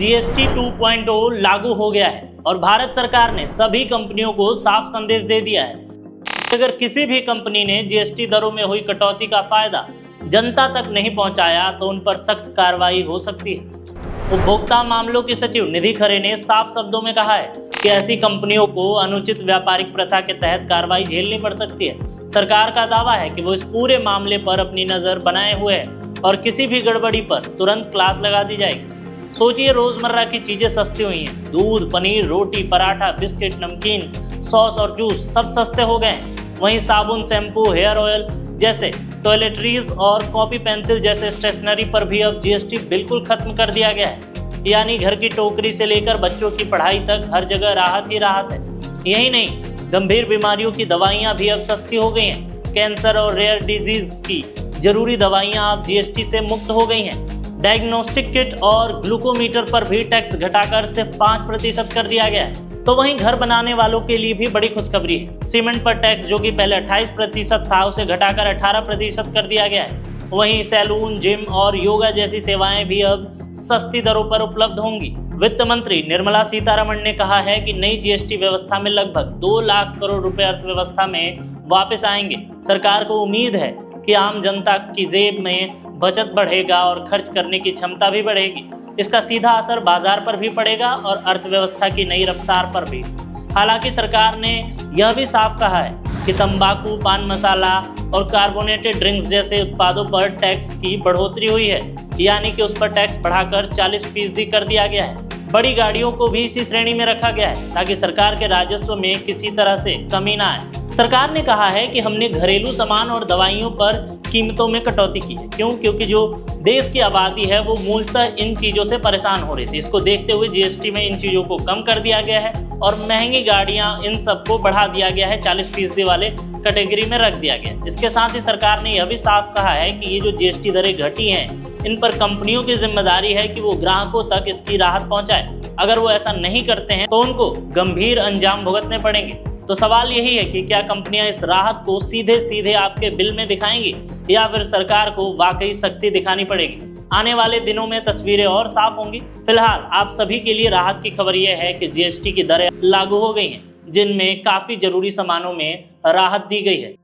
GST 2.0 लागू हो गया है और भारत सरकार ने सभी कंपनियों को साफ संदेश दे दिया है। अगर किसी भी कंपनी ने जीएसटी दरों में हुई कटौती का फायदा जनता तक नहीं पहुंचाया तो उन पर सख्त कार्रवाई हो सकती है। उपभोक्ता मामलों के सचिव निधि खरे ने साफ शब्दों में कहा है कि ऐसी कंपनियों को अनुचित व्यापारिक प्रथा के तहत कार्रवाई झेलनी पड़ सकती है। सरकार का दावा है कि वो इस पूरे मामले पर अपनी नजर बनाए हुए है और किसी भी गड़बड़ी पर तुरंत क्लास लगा दी जाएगी। सोचिए, रोजमर्रा की चीजें सस्ती हुई हैं। दूध, पनीर, रोटी, पराठा, बिस्किट, नमकीन, सॉस और जूस सब सस्ते हो गए हैं। वहीं साबुन, शैम्पू, हेयर ऑयल जैसे टॉयलेटरीज और कॉपी पेंसिल जैसे स्टेशनरी पर भी अब जीएसटी बिल्कुल खत्म कर दिया गया है। यानी घर की टोकरी से लेकर बच्चों की पढ़ाई तक हर जगह राहत ही राहत है। यही नहीं, गंभीर बीमारियों की दवाइयां भी अब सस्ती हो गई हैं। कैंसर और रेयर डिजीज की जरूरी दवाइयां अब जीएसटी से मुक्त हो गई हैं। डायग्नोस्टिक किट और ग्लूकोमीटर पर भी टैक्स घटाकर सिर्फ 5% कर दिया गया है। तो वहीं घर बनाने वालों के लिए भी बड़ी खुशखबरी है। सीमेंट पर टैक्स जो कि पहले 28% था, उसे घटाकर 18% कर दिया गया है। वहीं सैलून, जिम और योगा जैसी सेवाएं भी अब सस्ती दरों पर उपलब्ध होंगी। वित्त मंत्री निर्मला सीतारमण ने कहा है कि नई जीएसटी व्यवस्था में लगभग 2 लाख करोड़ रुपए अर्थव्यवस्था में वापस आएंगे। सरकार को उम्मीद है कि आम जनता की जेब में बचत बढ़ेगा और खर्च करने की क्षमता भी बढ़ेगी। इसका सीधा असर बाजार पर भी पड़ेगा और अर्थव्यवस्था की नई रफ्तार पर भी। हालांकि सरकार ने यह भी साफ कहा है कि तंबाकू, पान मसाला और कार्बोनेटेड ड्रिंक्स जैसे उत्पादों पर टैक्स की बढ़ोतरी हुई है, यानी कि उस पर टैक्स बढ़ाकर 40% कर दिया गया है। बड़ी गाड़ियों को भी इसी श्रेणी में रखा गया है ताकि सरकार के राजस्व में किसी तरह से कमी ना आए। सरकार ने कहा है कि हमने घरेलू सामान और दवाइयों पर कीमतों में कटौती की है। क्यों? क्योंकि जो देश की आबादी है वो मूलतः इन चीज़ों से परेशान हो रही थी। इसको देखते हुए जीएसटी में इन चीज़ों को कम कर दिया गया है और महंगी गाड़ियां, इन सबको बढ़ा दिया गया है, 40% वाले कैटेगरी में रख दिया गया। इसके साथ ही सरकार ने यह भी साफ कहा है कि ये जो जीएसटी दरें घटी हैं, इन पर कंपनियों की जिम्मेदारी है कि वो ग्राहकों तक इसकी राहत पहुंचाए। अगर वो ऐसा नहीं करते हैं तो उनको गंभीर अंजाम भुगतने पड़ेंगे। तो सवाल यही है कि क्या कंपनियां इस राहत को सीधे सीधे आपके बिल में दिखाएंगी या फिर सरकार को वाकई सख्ती दिखानी पड़ेगी। आने वाले दिनों में तस्वीरें और साफ होंगी। फिलहाल आप सभी के लिए राहत की खबर यह है कि जीएसटी की दरें लागू हो गई हैं, जिनमें काफी जरूरी सामानों में राहत दी गई है।